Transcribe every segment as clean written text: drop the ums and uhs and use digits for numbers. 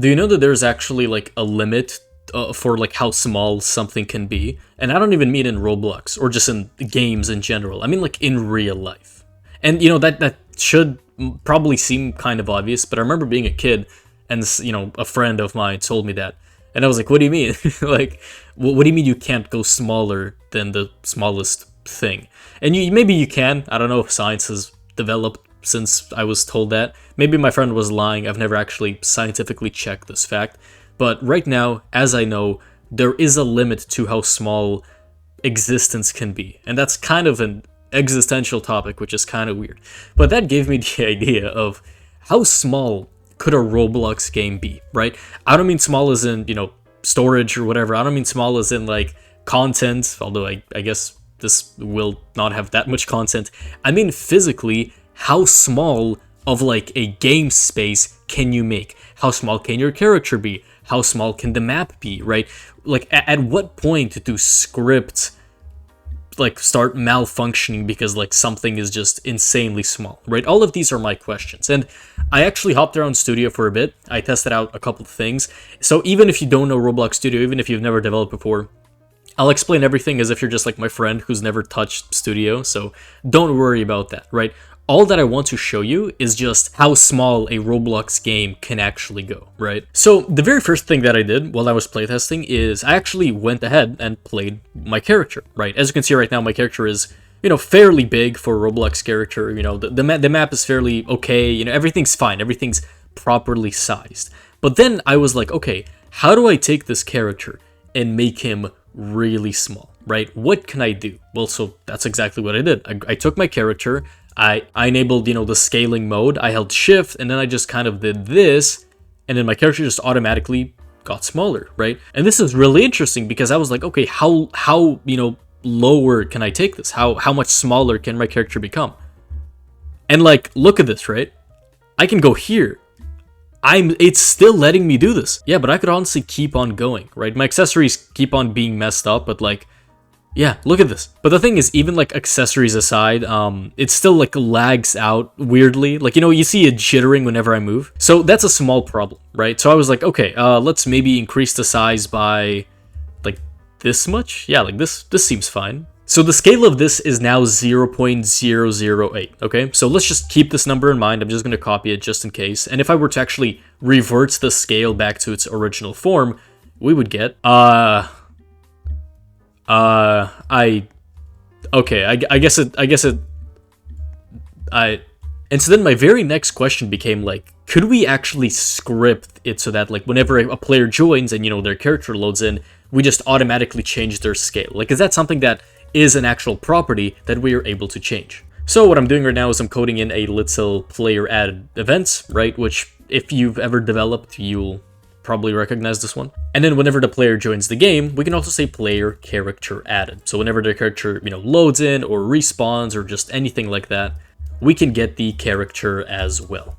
Do you know that there's actually like a limit for like how small something can be? And I don't even mean in Roblox or just in games in general. I mean like in real life. And that should probably seem kind of obvious, but I remember being a kid and a friend of mine told me that. And I was like, what do you mean? Like, what do you mean you can't go smaller than the smallest thing? And maybe you can. I don't know if science has developed since I was told that. Maybe my friend was lying. I've never actually scientifically checked this fact. But right now, as I know, there is a limit to how small existence can be. And that's kind of an existential topic, which is kind of weird. But that gave me the idea of how small could a Roblox game be, right? I don't mean small as in, storage or whatever. I don't mean small as in like content, although I guess this will not have that much content. I mean physically, how small of like a game space can you make? How small can your character be? How small can the map be, right? Like at what point do scripts like start malfunctioning because like something is just insanely small, right? All of these are my questions. And I actually hopped around Studio for a bit. I tested out a couple of things. So even if you don't know Roblox Studio, even if you've never developed before, I'll explain everything as if you're just like my friend who's never touched Studio. So don't worry about that, right? All that I want to show you is just how small a Roblox game can actually go, right? So the very first thing that I did while I was playtesting is I actually went ahead and played my character, right? As you can see right now, my character is, fairly big for a Roblox character. The map is fairly okay. Everything's fine. Everything's properly sized. But then I was like, okay, how do I take this character and make him really small, right? What can I do? Well, so that's exactly what I did. I took my character, I enabled, the scaling mode, I held shift, and then I just kind of did this, and then my character just automatically got smaller, right? And this is really interesting because I was like, okay, how lower can I take this? How much smaller can my character become? And like, look at this, right? I can go here. It's still letting me do this. Yeah, but I could honestly keep on going, right? My accessories keep on being messed up, but like, yeah, look at this. But the thing is, even like accessories aside, it still like lags out weirdly. Like, you see it jittering whenever I move. So that's a small problem, right? So I was like, okay, let's maybe increase the size by like this much. Yeah, like this seems fine. So the scale of this is now 0.008, okay? So let's just keep this number in mind. I'm just going to copy it just in case. And if I were to actually revert the scale back to its original form, we would get, I guess it, and so then my very next question became like, could we actually script it so that like whenever a player joins and, their character loads in, we just automatically change their scale? Like, is that something that is an actual property that we are able to change? So what I'm doing right now is I'm coding in a little player added events, right? Which if you've ever developed, you'll probably recognize this one. And then whenever the player joins the game, we can also say player character added. So whenever the character, loads in or respawns or just anything like that, we can get the character as well.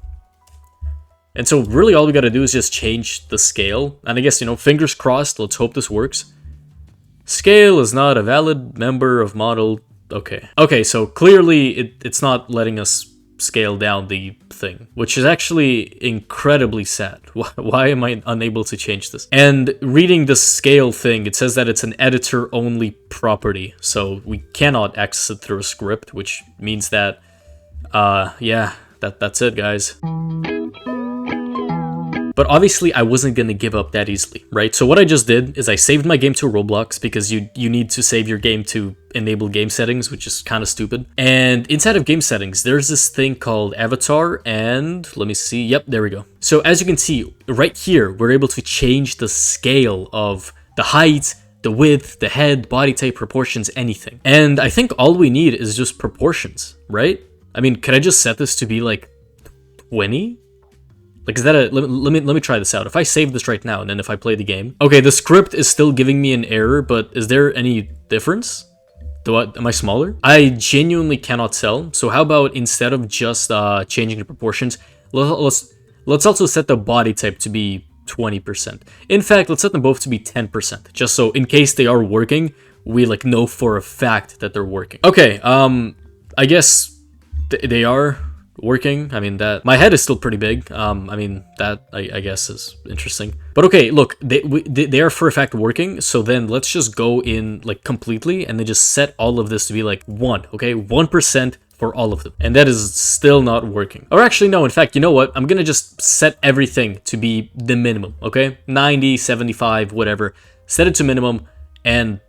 And so really all we got to do is just change the scale. And I guess, fingers crossed, let's hope this works. Scale is not a valid member of model. Okay, so clearly it's not letting us scale down the thing, which is actually incredibly sad. Why am I unable to change this? And reading the scale thing, it says that it's an editor-only property, so we cannot access it through a script, which means that, yeah, that's it, guys. But obviously, I wasn't going to give up that easily, right? So what I just did is I saved my game to Roblox because you need to save your game to enable game settings, which is kind of stupid. And inside of game settings, there's this thing called avatar, and let me see. Yep, there we go. So as you can see, right here, we're able to change the scale of the height, the width, the head, body type, proportions, anything. And I think all we need is just proportions, right? I mean, could I just set this to be like 20? Like, is that a, let me try this out. If I save this right now and then if I play the game. Okay, the script is still giving me an error, but is there any difference? Am I smaller? I genuinely cannot tell. So how about instead of just changing the proportions, let's also set the body type to be 20%. In fact, let's set them both to be 10%, just so in case they are working, we like know for a fact that they're working. Okay, I guess they are working. I mean, that my head is still pretty big. I mean, that I guess is interesting. But okay, look, they are for a fact working. So then let's just go in like completely and then just set all of this to be like 1, okay? 1% for all of them. And that is still not working. Or actually, no, in fact, you know what? I'm gonna just set everything to be the minimum, okay? 90, 75, whatever. Set it to minimum, and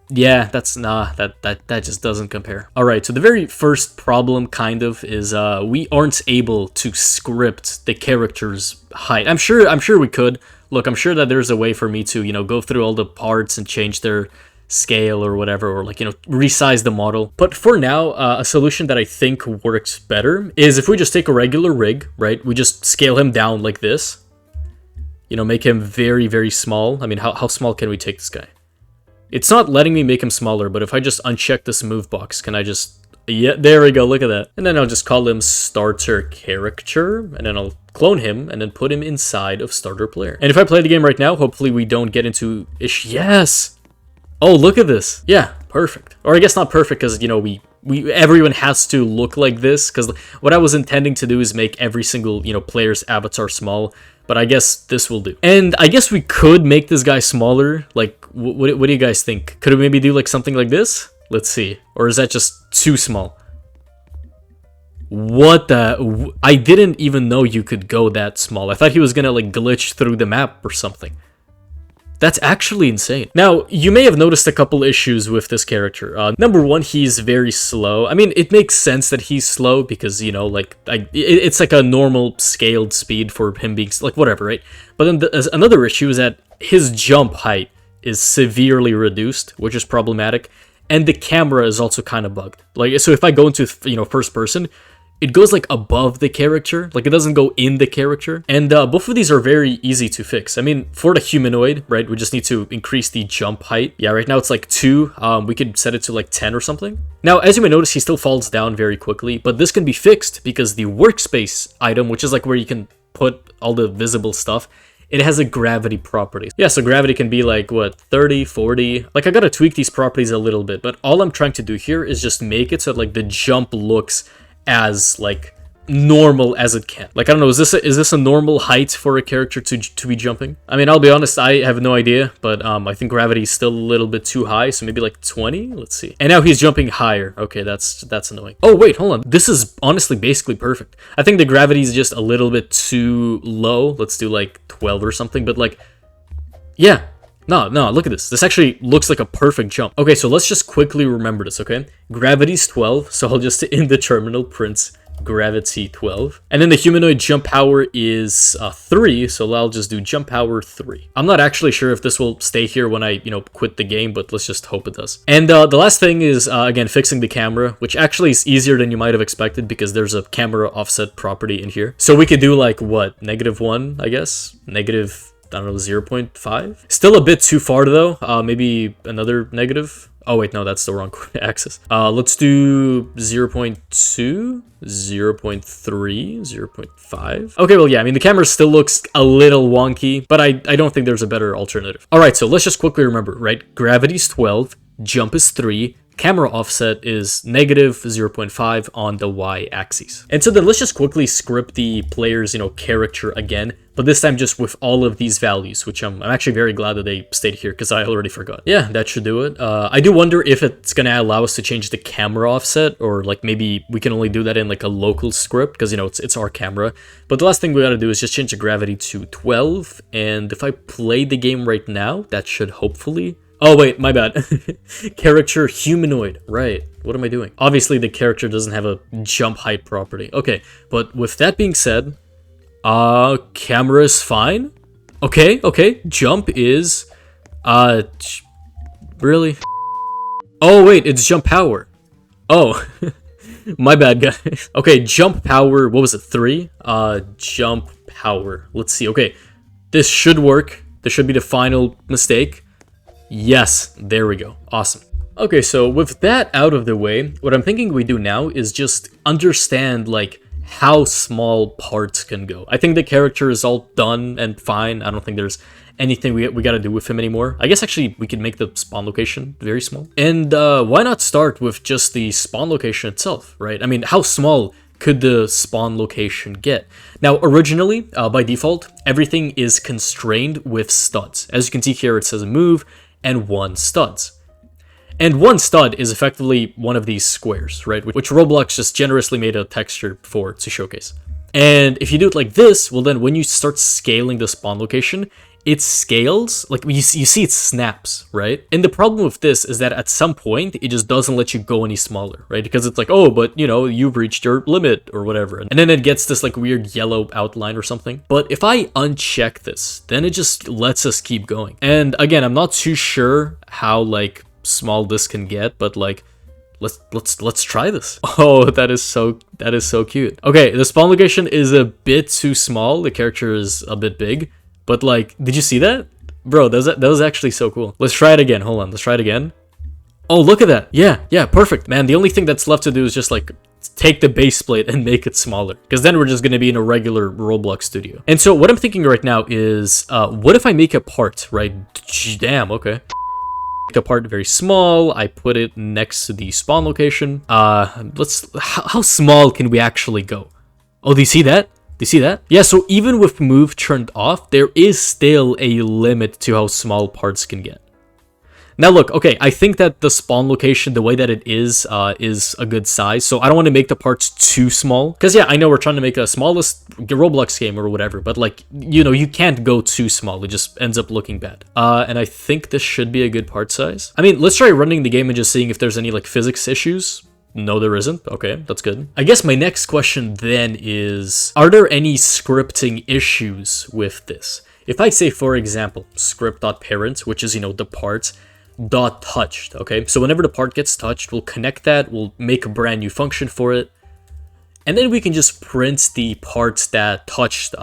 yeah, that's that just doesn't compare. All right, so the very first problem kind of is we aren't able to script the character's height. I'm sure we could. Look, I'm sure that there's a way for me to, you know, go through all the parts and change their scale or whatever, or like, you know, resize the model. But for now, a solution that I think works better is if we just take a regular rig, right? We just scale him down like this. You know, make him very, very small. I mean, how small can we take this guy? It's not letting me make him smaller, but if I just uncheck this move box, can I just... Yeah, there we go, look at that. And then I'll just call him starter character, and then I'll clone him, and then put him inside of starter player. And if I play the game right now, hopefully we don't get into... Yes! Oh, look at this. Yeah, perfect. Or I guess not perfect, because, you know, everyone has to look like this, because what I was intending to do is make every single, you know, player's avatar small, but I guess this will do. And I guess we could make this guy smaller. Like, what do you guys think? Could we maybe do like something like this? Let's see. Or is that just too small? What the... I didn't even know you could go that small. I thought he was gonna like glitch through the map or something. That's actually insane. Now, you may have noticed a couple issues with this character. Number one, he's very slow. I mean, it makes sense that he's slow because, you know, like, it's like a normal scaled speed for him being, like, whatever, right? But then another issue is that his jump height is severely reduced, which is problematic. And the camera is also kind of bugged. Like, so if I go into, you know, first person, it goes like above the character, like it doesn't go in the character. And both of these are very easy to fix. I mean, for the humanoid, right, we just need to increase the jump height. Yeah, right now it's like 2. We could set it to like 10 or something. Now, as you may notice, he still falls down very quickly, but this can be fixed because the workspace item, which is like where you can put all the visible stuff, it has a gravity property. Yeah, so gravity can be like, what, 30, 40? Like, I gotta tweak these properties a little bit, but all I'm trying to do here is just make it so that, like, the jump looks as like normal as it can. Like, I don't know, is this a normal height for a character to be jumping? I mean, I'll be honest, I have no idea, but I think gravity is still a little bit too high, so maybe like 20. Let's see. And now he's jumping higher. Okay, that's annoying. Oh wait, hold on. This is honestly basically perfect. I think the gravity is just a little bit too low. Let's do like 12 or something. But like, yeah. No, look at this. This actually looks like a perfect jump. Okay, so let's just quickly remember this, okay? Gravity's 12, so I'll just, in the terminal, print gravity 12. And then the humanoid jump power is 3, so I'll just do jump power 3. I'm not actually sure if this will stay here when I, you know, quit the game, but let's just hope it does. And the last thing is, again, fixing the camera, which actually is easier than you might have expected because there's a camera offset property in here. So we could do like, what, -1, I guess? Negative... I don't know, 0.5? Still a bit too far though. Maybe another negative. Oh wait, no, that's the wrong axis. Let's do 0.2, 0.3, 0.5. Okay, well, yeah, I mean, the camera still looks a little wonky, but I don't think there's a better alternative. All right, so let's just quickly remember, right? Gravity's 12, jump is 3, camera offset is -0.5 on the y-axis. And so then let's just quickly script the player's, you know, character again, but this time just with all of these values, which I'm actually very glad that they stayed here because I already forgot. Yeah, that should do it. I do wonder if it's gonna allow us to change the camera offset, or like maybe we can only do that in like a local script because, you know, it's our camera. But the last thing we gotta do is just change the gravity to 12, and if I play the game right now, that should hopefully... Oh, wait, my bad. Character humanoid. Right. What am I doing? Obviously, the character doesn't have a jump height property. Okay, but with that being said, camera is fine. Okay. Jump is, really? Oh, wait, it's jump power. Oh, my bad, guys. Okay, jump power, what was it, 3? Jump power. Let's see. Okay, this should work. This should be the final mistake. Yes, there we go. Awesome. Okay, so with that out of the way, what I'm thinking we do now is just understand, like, how small parts can go. I think the character is all done and fine. I don't think there's anything we gotta do with him anymore. I guess actually we could make the spawn location very small. And why not start with just the spawn location itself, right? I mean, how small could the spawn location get? Now, originally, by default, everything is constrained with studs. As you can see here, it says move and 1 studs. And 1 stud is effectively one of these squares, right? Which Roblox just generously made a texture for to showcase. And if you do it like this, well then when you start scaling the spawn location, it scales, like you see it snaps, right? And the problem with this is that at some point, it just doesn't let you go any smaller, right? Because it's like, oh, but you know, you've reached your limit or whatever. And then it gets this like weird yellow outline or something. But if I uncheck this, then it just lets us keep going. And again, I'm not too sure how like small this can get, but like let's try this. Oh, that is so cute. Okay, the spawn location is a bit too small. The character is a bit big, but like, did you see that? Bro, that was actually so cool. Let's try it again. Hold on, let's try it again. Oh, look at that. Yeah, perfect. Man, the only thing that's left to do is just like take the base plate and make it smaller, because then we're just going to be in a regular Roblox studio. And so what I'm thinking right now is, what if I make a part, right? Damn, okay. A part very small. I put it next to the spawn location. How small can we actually go? Oh, do you see that? Do you see that? Yeah, so even with move turned off, there is still a limit to how small parts can get. Now look, okay, I think that the spawn location, the way that it is a good size, so I don't want to make the parts too small. Because yeah, I know we're trying to make a smallest Roblox game or whatever, but like, you know, you can't go too small, it just ends up looking bad. And I think this should be a good part size. I mean, let's try running the game and just seeing if there's any like physics issues. No, there isn't. Okay, that's good. I guess my next question then is, are there any scripting issues with this? If I say, for example, script.parent, which is, you know, the part, dot touched, okay, so whenever the part gets touched, we'll connect that, we'll make a brand new function for it, and then we can just print the parts that touched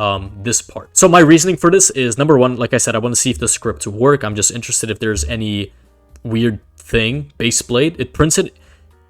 this part. So my reasoning for this is, number one, like I said, I want to see if the scripts work. I'm just interested if there's any weird thing. Base plate, it prints it.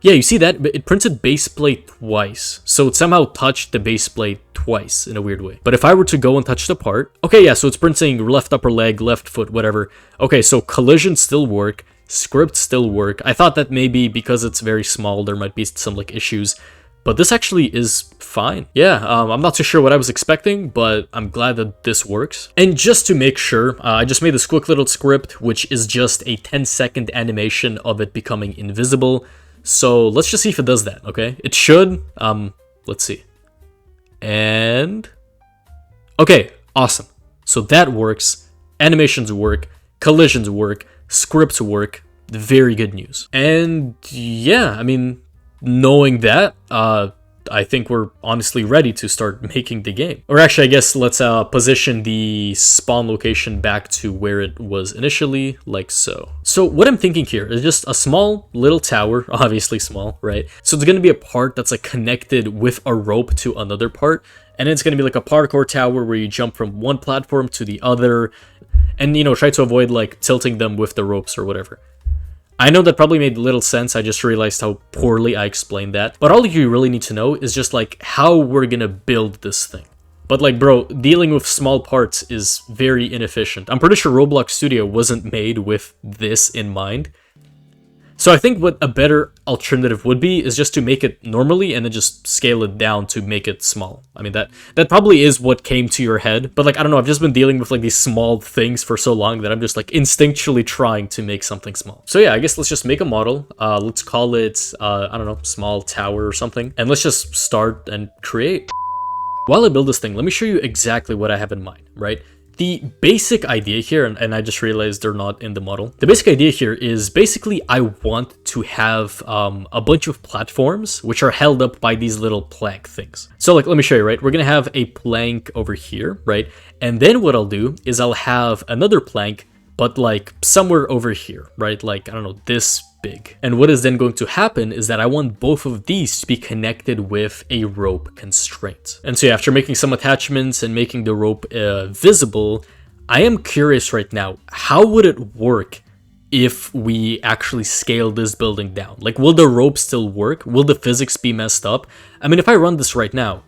Yeah, you see that? It printed base plate twice. So it somehow touched the base plate twice in a weird way. But if I were to go and touch the part, okay, yeah, so it's printing left upper leg, left foot, whatever. Okay, so collision still work, script still work. I thought that maybe because it's very small, there might be some like issues, but this actually is fine. Yeah, I'm not too sure what I was expecting, but I'm glad that this works. And just to make sure, I just made this quick little script, which is just a 10-second animation of it becoming invisible. So let's just see if it does that, okay? It should. Let's see. And okay, awesome. So that works. Animations work, collisions work, scripts work. Very good news. And yeah, I mean, knowing that, I think we're honestly ready to start making the game. Or actually, I guess let's position the spawn location back to where it was initially, like so. So what I'm thinking here is just a small little tower, obviously small, right? So it's going to be a part that's like connected with a rope to another part. And it's going to be like a parkour tower where you jump from one platform to the other and, you know, try to avoid like tilting them with the ropes or whatever. I know that probably made little sense, I just realized how poorly I explained that. But all you really need to know is just like how we're gonna build this thing. But like, bro, dealing with small parts is very inefficient. I'm pretty sure Roblox Studio wasn't made with this in mind. So I think what a better alternative would be is just to make it normally and then just scale it down to make it small. I mean, that probably is what came to your head. But like, I don't know, I've just been dealing with like these small things for so long that I'm just like instinctually trying to make something small. So yeah, I guess let's just make a model. Let's call it, I don't know, small tower or something. And let's just start and create. While I build this thing, let me show you exactly what I have in mind, right? The basic idea here, and I just realized they're not in the model. The basic idea here is basically I want to have a bunch of platforms which are held up by these little plank things. So like, let me show you, right? We're gonna have a plank over here, right? And then what I'll do is I'll have another plank, but like somewhere over here, right? Like, I don't know, this big. And what is then going to happen is that I want both of these to be connected with a rope constraint. And so yeah, after making some attachments and making the rope visible, I am curious right now, how would it work if we actually scale this building down? Like, will the rope still work? Will the physics be messed up? I mean, if I run this right now,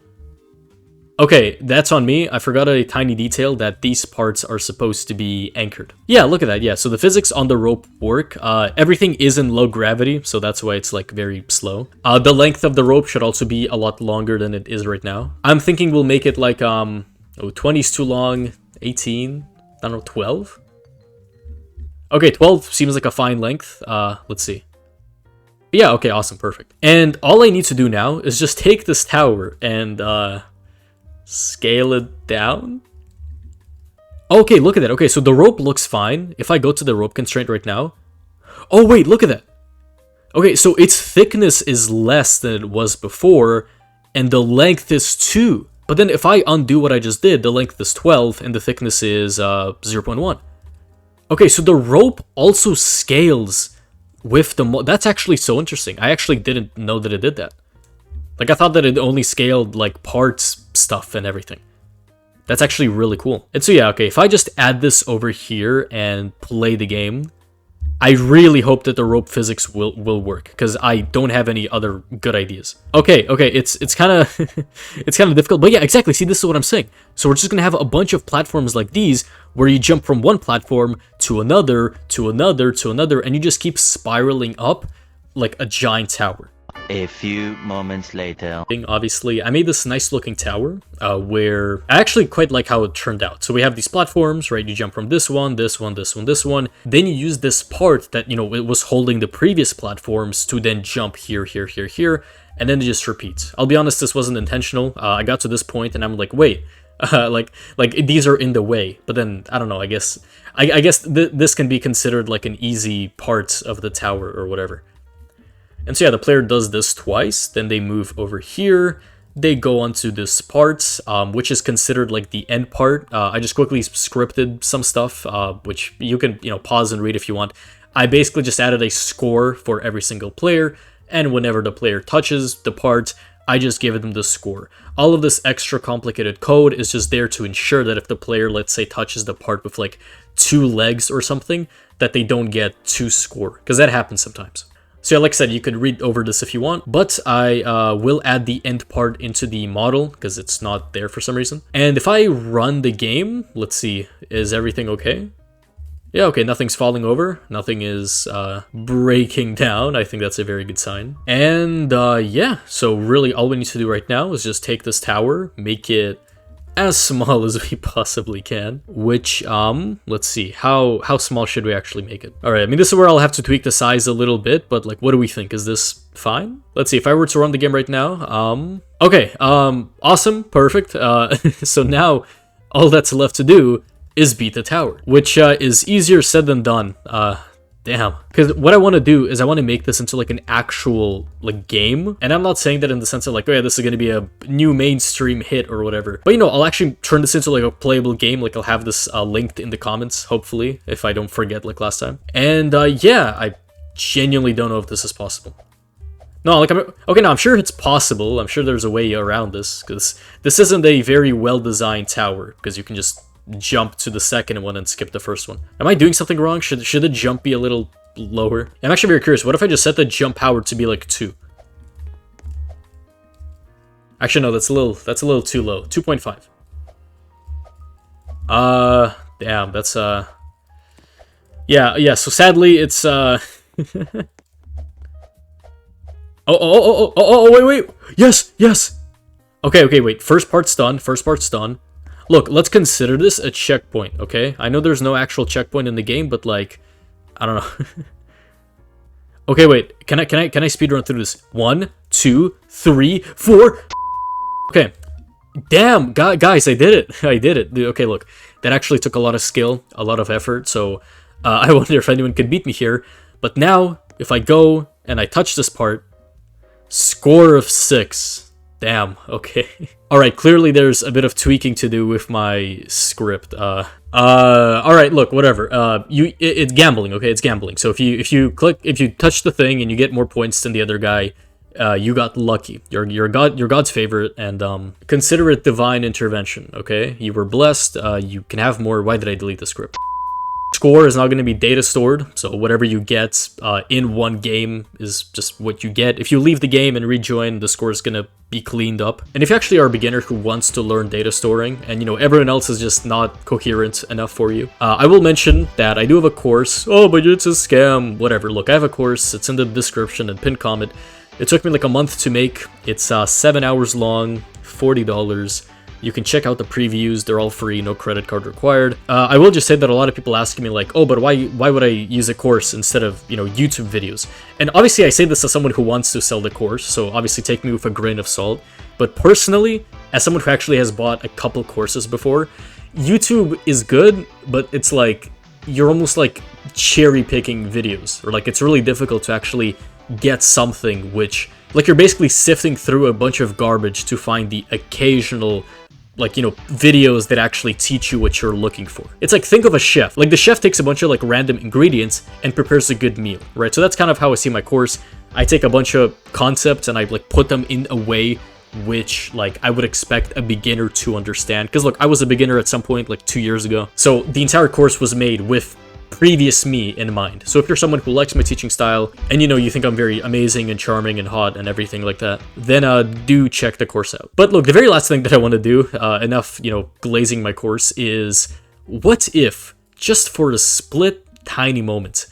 Okay, that's on me. I forgot a tiny detail that these parts are supposed to be anchored. Yeah, look at that. Yeah, so the physics on the rope work. Everything is in low gravity, so that's why it's like very slow. The length of the rope should also be a lot longer than it is right now. I'm thinking we'll make it like, 20 is too long, 18, I don't know, 12? Okay, 12 seems like a fine length. Let's see. Yeah, okay, awesome, perfect. And all I need to do now is just take this tower and, scale it down? Okay, look at that. Okay, so the rope looks fine. If I go to the rope constraint right now... Oh, wait, look at that. Okay, so its thickness is less than it was before, and the length is 2. But then if I undo what I just did, the length is 12, and the thickness is 0.1. Okay, so the rope also scales with the... That's actually so interesting. I actually didn't know that it did that. Like, I thought that it only scaled, like, parts, stuff, and everything. That's actually really cool. And so, yeah, okay, if I just add this over here and play the game, I really hope that the rope physics will work, because I don't have any other good ideas. Okay, it's kind of it's kind of difficult, but yeah, exactly. See, this is what I'm saying. So we're just gonna have a bunch of platforms like these, where you jump from one platform to another, to another, to another, and you just keep spiraling up like a giant tower. A few moments later. Obviously, I made this nice looking tower where I actually quite like how it turned out. So we have these platforms, right? You jump from this one, this one, this one, this one. Then you use this part that, you know, it was holding the previous platforms to then jump here, here, here, here. And then it just repeats. I'll be honest, this wasn't intentional. I got to this point and I'm like, wait, like these are in the way. But then, I don't know, I guess this can be considered like an easy part of the tower or whatever. And so yeah, the player does this twice, then they move over here, they go onto this part, which is considered like the end part. I just quickly scripted some stuff, which you can, you know, pause and read if you want. I basically just added a score for every single player, and whenever the player touches the part, I just give them the score. All of this extra complicated code is just there to ensure that if the player, let's say, touches the part with like 2 legs or something, that they don't get 2 score, because that happens sometimes. So yeah, like I said, you could read over this if you want, but I will add the end part into the model because it's not there for some reason. And if I run the game, let's see, is everything okay? Yeah, okay, nothing's falling over, nothing is breaking down. I think that's a very good sign. And yeah, so really all we need to do right now is just take this tower, make it as small as we possibly can, which, let's see, how small should we actually make it? All right, I mean, this is where I'll have to tweak the size a little bit, but like, what do we think? Is this fine? Let's see, if I were to run the game right now, okay, awesome, perfect. So now all that's left to do is beat the tower, which is easier said than done. Damn. Because what I want to do is I want to make this into like an actual like game. And I'm not saying that in the sense of like, oh yeah, this is going to be a new mainstream hit or whatever. But you know, I'll actually turn this into like a playable game. Like I'll have this linked in the comments, hopefully, if I don't forget like last time. And yeah, I genuinely don't know if this is possible. No, like, okay, no, I'm sure it's possible. I'm sure there's a way around this, because this isn't a very well-designed tower, because you can just jump to the second one and skip the first one. Am I doing something wrong? Should the jump be a little lower? I'm actually very curious. What if I just set the jump power to be like 2? Actually, no, that's a little too low. 2.5. Damn, that's yeah, so sadly it's Oh, wait. Yes. Okay, wait. First part's done. Look, let's consider this a checkpoint, okay? I know there's no actual checkpoint in the game, but like, I don't know. Okay, wait. Can I speedrun through this? 1, 2, 3, 4. Okay. Damn, guys, I did it. Okay, look. That actually took a lot of skill, a lot of effort, so I wonder if anyone could beat me here. But now, if I go and I touch this part, score of 6. Damn, okay. Alright, clearly there's a bit of tweaking to do with my script. Alright, look, whatever. It's gambling, okay? It's gambling. So if you touch the thing and you get more points than the other guy, you got lucky. You're God's favorite, and consider it divine intervention, okay? You were blessed, you can have more. Why did I delete the script? score is not going to be data stored, so whatever you get in one game is just what you get. If you leave the game and rejoin, the score is going to be cleaned up. And if you actually are a beginner who wants to learn data storing, and everyone else is just not coherent enough for you, I will mention that I do have a course. Oh, but it's a scam. Whatever. Look, I have a course. It's in the description and pinned comment. It took me like a month to make. It's 7 hours long, $40. You can check out the previews. They're all free, no credit card required. I will just say that a lot of people ask me like, oh, but why would I use a course instead of, YouTube videos? And obviously I say this as someone who wants to sell the course, so obviously take me with a grain of salt. But personally, as someone who actually has bought a couple courses before, YouTube is good, but it's like, you're almost like cherry picking videos, or like it's really difficult to actually get something which, like, you're basically sifting through a bunch of garbage to find the occasional, like, videos that actually teach you what you're looking for. It's like, think of a chef. Like, the chef takes a bunch of like random ingredients and prepares a good meal, right? So that's kind of how I see my course. I take a bunch of concepts and I like put them in a way which like I would expect a beginner to understand. Because look, I was a beginner at some point like 2 years ago. So the entire course was made with previous me in mind. So if you're someone who likes my teaching style and you think I'm very amazing and charming and hot and everything like that, then do check the course out. But look, the very last thing that I want to do, enough glazing my course, is what if, just for a split tiny moment,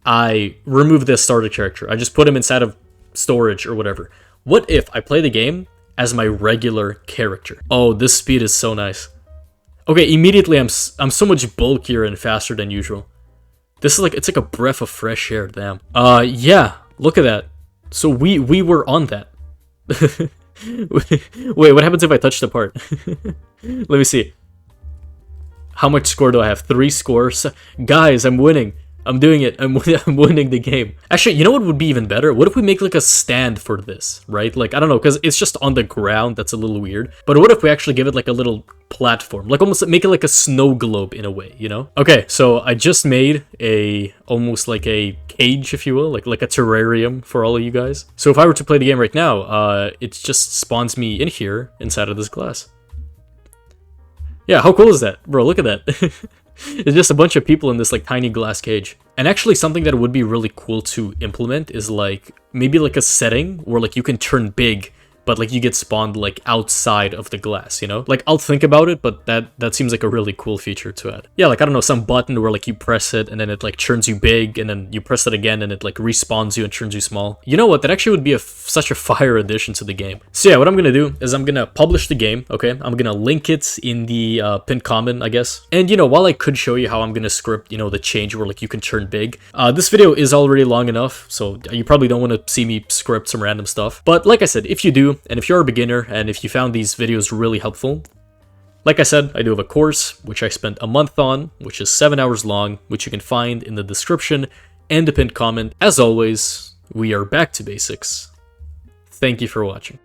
I remove this starter character. I just put him inside of storage or whatever. What if I play the game as my regular character? Oh, this speed is so nice. Okay, immediately I'm so much bulkier and faster than usual. This is like, it's like a breath of fresh air, damn. Yeah, look at that. So we were on that. Wait, what happens if I touch the part? Let me see. How much score do I have? 3 scores? Guys, I'm winning. I'm doing it. I'm winning the game. Actually, you know what would be even better? What if we make like a stand for this, right? Like, I don't know, because it's just on the ground. That's a little weird. But what if we actually give it like a little platform? Like almost make it like a snow globe in a way, Okay, so I just made almost like a cage, if you will, like a terrarium for all of you guys. So if I were to play the game right now, it just spawns me in here inside of this glass. Yeah, how cool is that? Bro, look at that. It's just a bunch of people in this like tiny glass cage. And actually something that would be really cool to implement is like maybe like a setting where like you can turn big, but like you get spawned like outside of the glass, Like, I'll think about it, but that seems like a really cool feature to add. Yeah, like, I don't know, some button where like you press it and then it like turns you big, and then you press it again and it like respawns you and turns you small. You know what? That actually would be such a fire addition to the game. So yeah, what I'm gonna do is I'm gonna publish the game, okay? I'm gonna link it in the pinned comment, I guess. And while I could show you how I'm gonna script, the change where like you can turn big, this video is already long enough, so you probably don't want to see me script some random stuff. But like I said, if you do, and if you're a beginner, and if you found these videos really helpful, like I said, I do have a course, which I spent a month on, which is 7 hours long, which you can find in the description and the pinned comment. As always, we are back to basics. Thank you for watching.